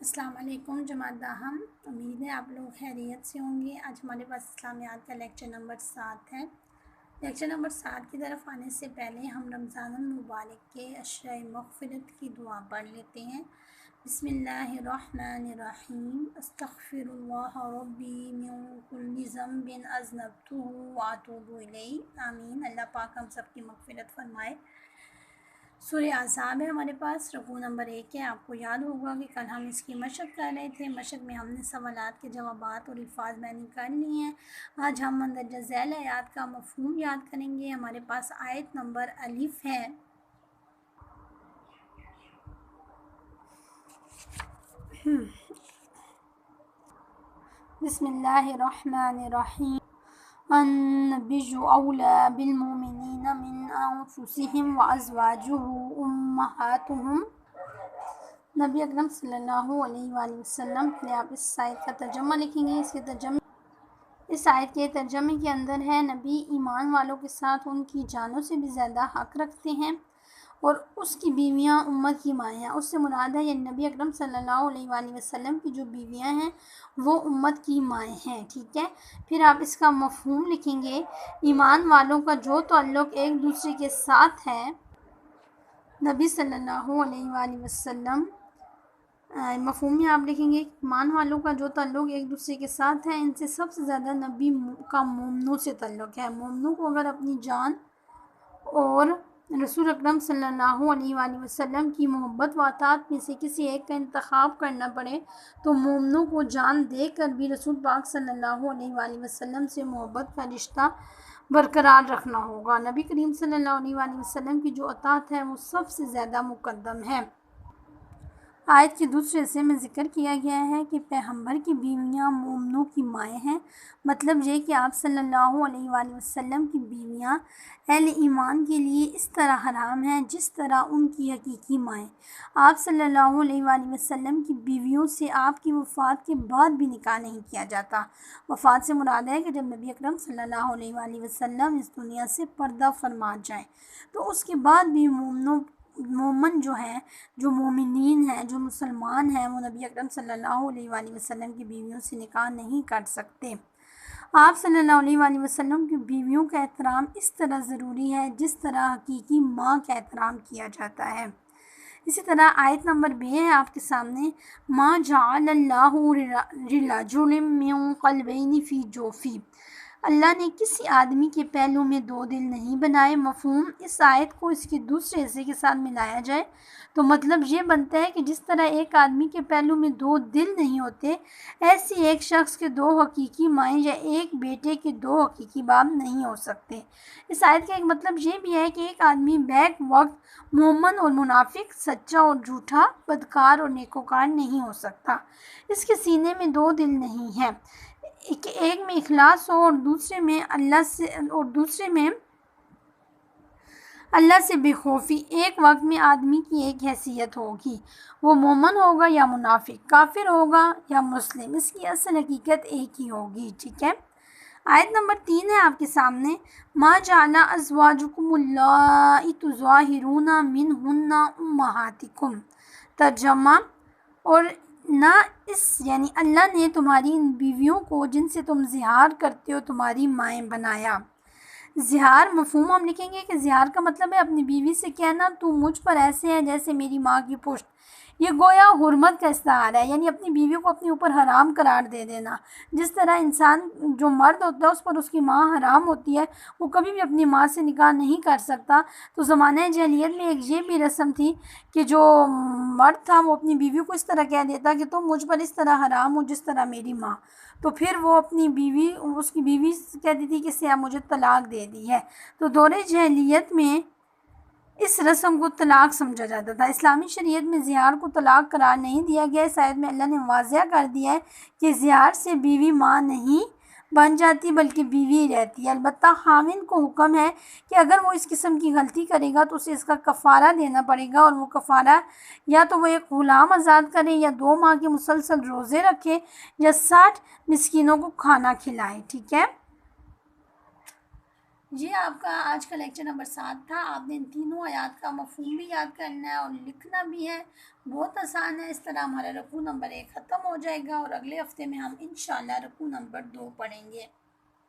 السلام علیکم جماعت داہم، امید ہے آپ لوگ خیریت سے ہوں گے۔ آج ہمارے پاس اسلامیات کا لیکچر نمبر 7 ہے۔ لیکچر نمبر 7 کی طرف آنے سے پہلے ہم رمضان المبارک کے عشرۂ مغفرت کی دعا پڑھ لیتے ہیں۔ بسم اللہ الرحمن الرحیم، استغفر اللہ ربی من کل ذنب اذنبتہ واتوب الیہ، آمین۔ اللہ پاک ہم سب کی مغفرت فرمائے۔ سورہ احزاب ہے ہمارے پاس، رکوع نمبر 1 ہے۔ آپ کو یاد ہوگا کہ کل ہم اس کی مشق کر رہے تھے۔ مشق میں ہم نے سوالات کے جوابات اور الفاظ بیان کر لی ہیں۔ آج ہم مندرجہ ذیل آیات کا مفہوم یاد کریں گے۔ ہمارے پاس آیت نمبر الف ہے۔ بسم اللہ الرحمن الرحیم، النبی اولی بالمؤمنین من انفسہم وازواجہ امہاتہم۔ نبی اکرم صلی اللہ علیہ وآلہ وسلم کے لیے آپ اس آیت کا ترجمہ لکھیں گے۔ اس آیت کے ترجمے کے اندر ہے، نبی ایمان والوں کے ساتھ ان کی جانوں سے بھی زیادہ حق رکھتے ہیں اور اس کی بیویاں امت کی مائیں ہیں۔ اس سے مراد ہے یعنی نبی اکرم صلی اللہ علیہ وآلہ وسلم کی جو بیویاں ہیں وہ امت کی مائیں ہیں، ٹھیک ہے۔ پھر آپ اس کا مفہوم لکھیں گے، ایمان والوں کا جو تعلق ایک دوسرے کے ساتھ ہے، نبی صلی اللہ علیہ وآلہ وسلم مفہوم میں آپ لکھیں گے، ایمان والوں کا جو تعلق ایک دوسرے کے ساتھ ہے، ان سے سب سے زیادہ نبی کا مومنوں سے تعلق ہے۔ مومنوں کو اگر اپنی جان اور رسول اکرم صلی اللہ علیہ وآلہ وسلم کی محبت و اطاعت میں سے کسی ایک کا انتخاب کرنا پڑے تو مومنوں کو جان دے کر بھی رسول پاک صلی اللہ علیہ وآلہ وسلم سے محبت کا رشتہ برقرار رکھنا ہوگا۔ نبی کریم صلی اللہ علیہ وآلہ وسلم کی جو اطاعت ہے وہ سب سے زیادہ مقدم ہے۔ آیت کے دوسرے حصے میں ذکر کیا گیا ہے کہ پیغمبر کی بیویاں مومنوں کی مائیں ہیں، مطلب یہ کہ آپ صلی اللہ علیہ وآلہ وسلم کی بیویاں اہل ایمان کے لیے اس طرح حرام ہیں جس طرح ان کی حقیقی مائیں۔ آپ صلی اللہ علیہ وآلہ وسلم کی بیویوں سے آپ کی وفات کے بعد بھی نکاح نہیں کیا جاتا۔ وفات سے مراد ہے کہ جب نبی اکرم صلی اللہ علیہ وآلہ وسلم اس دنیا سے پردہ فرما جائیں تو اس کے بعد بھی مومن جو ہیں، جو مومنین ہیں، جو مسلمان ہیں، وہ نبی اکرم صلی اللہ علیہ وآلہ وسلم کی بیویوں سے نکاح نہیں کر سکتے۔ آپ صلی اللہ علیہ وآلہ وسلم کی بیویوں کا احترام اس طرح ضروری ہے جس طرح حقیقی ماں کا احترام کیا جاتا ہے۔ اسی طرح آیت نمبر 2 ہے آپ کے سامنے، ما جعل اللہ لرجل من قلبین فی جوفی، اللہ نے کسی آدمی کے پہلو میں 2 دل نہیں بنائے۔ مفہوم، اس آیت کو اس کے دوسرے حصے کے ساتھ ملایا جائے تو مطلب یہ بنتا ہے کہ جس طرح ایک آدمی کے پہلو میں 2 دل نہیں ہوتے، ایسی ایک شخص کے 2 حقیقی مائیں یا ایک بیٹے کے 2 حقیقی باپ نہیں ہو سکتے۔ اس آیت کا ایک مطلب یہ بھی ہے کہ ایک آدمی بیک وقت مومن اور منافق، سچا اور جھوٹا، بدکار اور نیکوکار نہیں ہو سکتا۔ اس کے سینے میں 2 دل نہیں ہیں، ایک میں اخلاص ہو اور دوسرے میں اللہ سے بے خوفی۔ ایک وقت میں آدمی کی ایک حیثیت ہوگی، وہ مومن ہوگا یا منافق، کافر ہوگا یا مسلم، اس کی اصل حقیقت ایک ہی ہوگی، ٹھیک ہے۔ آیت نمبر 3 ہے آپ کے سامنے، ما جعل ازواجکم اللائی تظاہرون منہن امہاتکم، ترجمہ، اور نہ اس یعنی اللہ نے تمہاری ان بیویوں کو جن سے تم زہار کرتے ہو تمہاری مائیں بنایا۔ زہار مفہوم ہم لکھیں گے کہ زہار کا مطلب ہے اپنی بیوی سے کہنا تو مجھ پر ایسے ہے جیسے میری ماں کی پشت۔ یہ گویا حرمت کا استعار ہے، یعنی اپنی بیوی کو اپنے اوپر حرام قرار دے دینا۔ جس طرح انسان جو مرد ہوتا ہے اس پر اس کی ماں حرام ہوتی ہے، وہ کبھی بھی اپنی ماں سے نکاح نہیں کر سکتا۔ تو زمانہ جاہلیت میں ایک یہ بھی رسم تھی کہ جو مرد تھا وہ اپنی بیوی کو اس طرح کہہ دیتا کہ تم مجھ پر اس طرح حرام ہو جس طرح میری ماں، تو پھر وہ اپنی بیوی اس کی بیوی کہتی تھی کہ سے مجھے طلاق دے دی ہے۔ تو دور جاہلیت میں اس رسم کو طلاق سمجھا جاتا تھا۔ اسلامی شریعت میں زہار کو طلاق قرار نہیں دیا گیا۔ اس آیت میں اللہ نے واضح کر دیا ہے کہ زہار سے بیوی ماں نہیں بن جاتی بلکہ بیوی ہی رہتی ہے۔ البتہ خاوند کو حکم ہے کہ اگر وہ اس قسم کی غلطی کرے گا تو اسے اس کا کفارہ دینا پڑے گا، اور وہ کفارہ یا تو وہ ایک غلام آزاد کرے یا 2 ماہ کے مسلسل روزے رکھے یا 60 مسکینوں کو کھانا کھلائے، ٹھیک ہے۔ یہ آپ کا آج کا لیکچر نمبر 7 تھا. آپ نے ان تینوں آیات کا مفہوم بھی یاد کرنا ہے اور لکھنا بھی ہے. بہت آسان ہے. اس طرح ہمارا رکوع نمبر 1 ختم ہو جائے گا اور اگلے ہفتے میں ہم انشاءاللہ رکوع نمبر 2 پڑھیں گے.